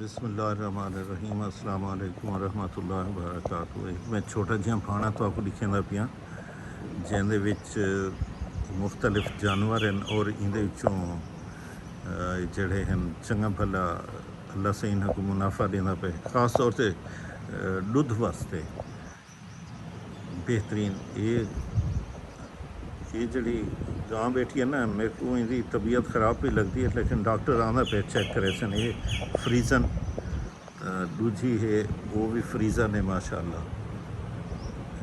बिस्मिल्लाहिर्रहमानिर्रहीम अस्सलाम वालेकुम वरहमतुल्लाहि वबरकातुहू। मैं छोटा जिहा फाना तो आपको दिखांदा पिया जिंदे विच मुख्तलिफ जानवर हैं और इंदे विचों जड़े हैं चंगा भला अल्लाह से इन्हां को मुनाफा देना पे खास तौर से दुध वास्ते बेहतरीन ये जड़ी गां बैठी है ना, मेरे को इनकी तबीयत ख़राब भी लगती है, लेकिन डॉक्टर आना पे चेक करे सन। ये फ्रीजन दूजी है, वो भी फ्रीजन है माशाल्लाह।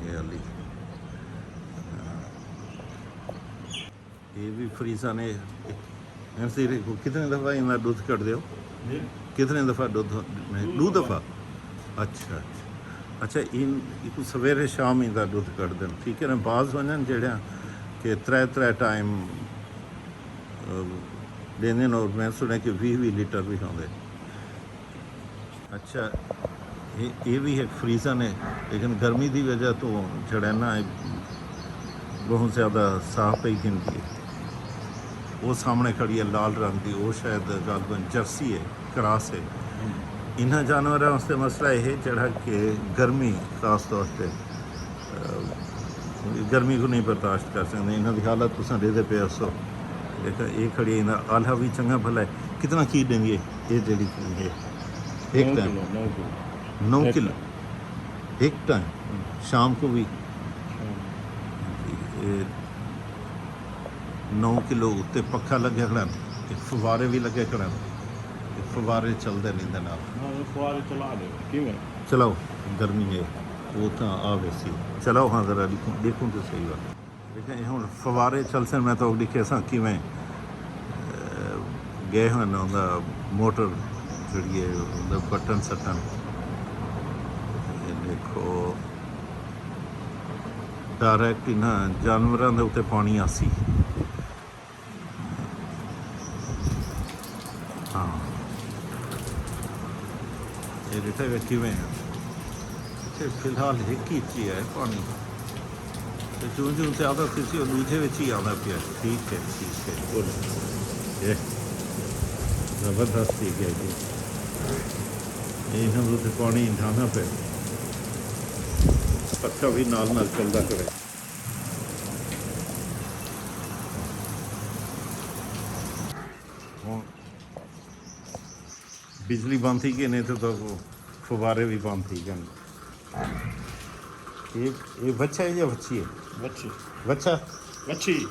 ये अली ये भी फ्रीजन है। कितने दफ़ा इन्ना दूध कट दो? कितने दफ़ा दूध? 2 दफ़ा। अच्छा अच्छा, इन सवेरे शाम इनका दूध कट दें, ठीक है ना। बाज वजन जड़ा कि 3 टाइम देने, और मैं सुने कि 20 लीटर भी होंगे। अच्छा, ये भी एक फ्रीजन है, लेकिन गर्मी की वजह तो जड़ा ना बहुत ज़्यादा साफ ही गिनती है। वो सामने खड़ी है लाल रंग की, वो शायद गालबन जर्सी है, क्रॉस है। इन्होंने जानवरों वास्ते मसला यह जड़ा कि गर्मी खास तौर पर गर्मी को नहीं बर्दाश्त कर सकते। इन्हों की हालत तुम देते पे सो ये खड़ी है। इन्हें आल्हा भी चंगा भला है। कितना की देंगे ये जी है? 1 टाइम 9 किलो एक टाइम, शाम को भी 9 किलो। उत्ते पक्खा लगे खड़ा, फवारे भी लगे खड़ा, फवारे चलते नहीं चलाओ। गर्मी है वो तो आ वैसी चलाओ। हाँ जरा देखूँ तो सही बात देखें हूँ फवारे चलते। मैं तो दिखे सा कि मैं गए हैं मोटर जी है बटन सटन। देखो डायरैक्ट इन्हों जानवरों के उत्ते पानी आसी। हाँ ये देखा किमें फिलहाल एक ही चीज़ है पानी, तो जूं जूं ज़्यादा किसी और दूजे ही आता पे। ठीक है गुड, ये ज़बरदस्त ठीक है जी। इन्होंने तो पानी ढाना पे, पक्का भी नाल चलता करे। बिजली बंद थी कि नहीं तो फवारे भी बंद थी गए। ये बच्चा है या बच्ची है? बच्चा बच्ची।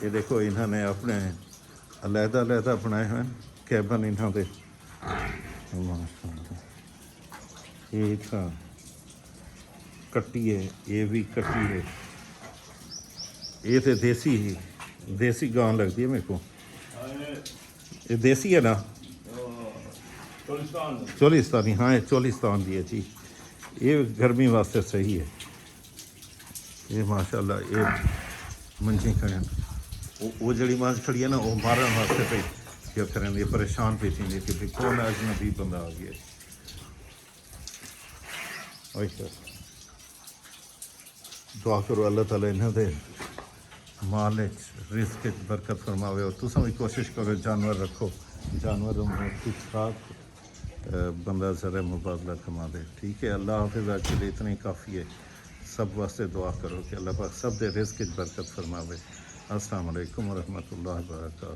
ये देखो इन्होंने अपने अलहदा बनाए हुए कैबन इन्होंने। ये था कट्टी है, ये भी कट्टी है। ये तो देसी गां लगती है मेरे को। ये देसी है ना? चोलिस्तानी। हाँ ये चोलिस्तान की है जी। ये गर्मी वास्ते सही है। ये माशाल्लाह ये मंझी खड़े वो जड़ी मांझ खड़ी है ना, वो मारन वास्ते पे क्या करें। ये परेशान पे थी कि भाई कौन अजनबी बंदा आ गया। दुआ करो अल्लाह ताला इन्हों के माल रिस्क बरकत फरमावे, और तुम भी कोशिश करो जानवर रखो, जानवरों में ठीक ठाक बंदा ज़रा मुबादला कमा दे। ठीक है, अल्लाह हाफिज़। आज के लिए इतना ही काफ़ी है। सब वास्ते दुआ करो कि अल्लाह पाक सब दे रिज़्क़ बरकत फरमावे। अस्सलाम वालेकुम वरहमतुल्लाहि वबरकातुहू।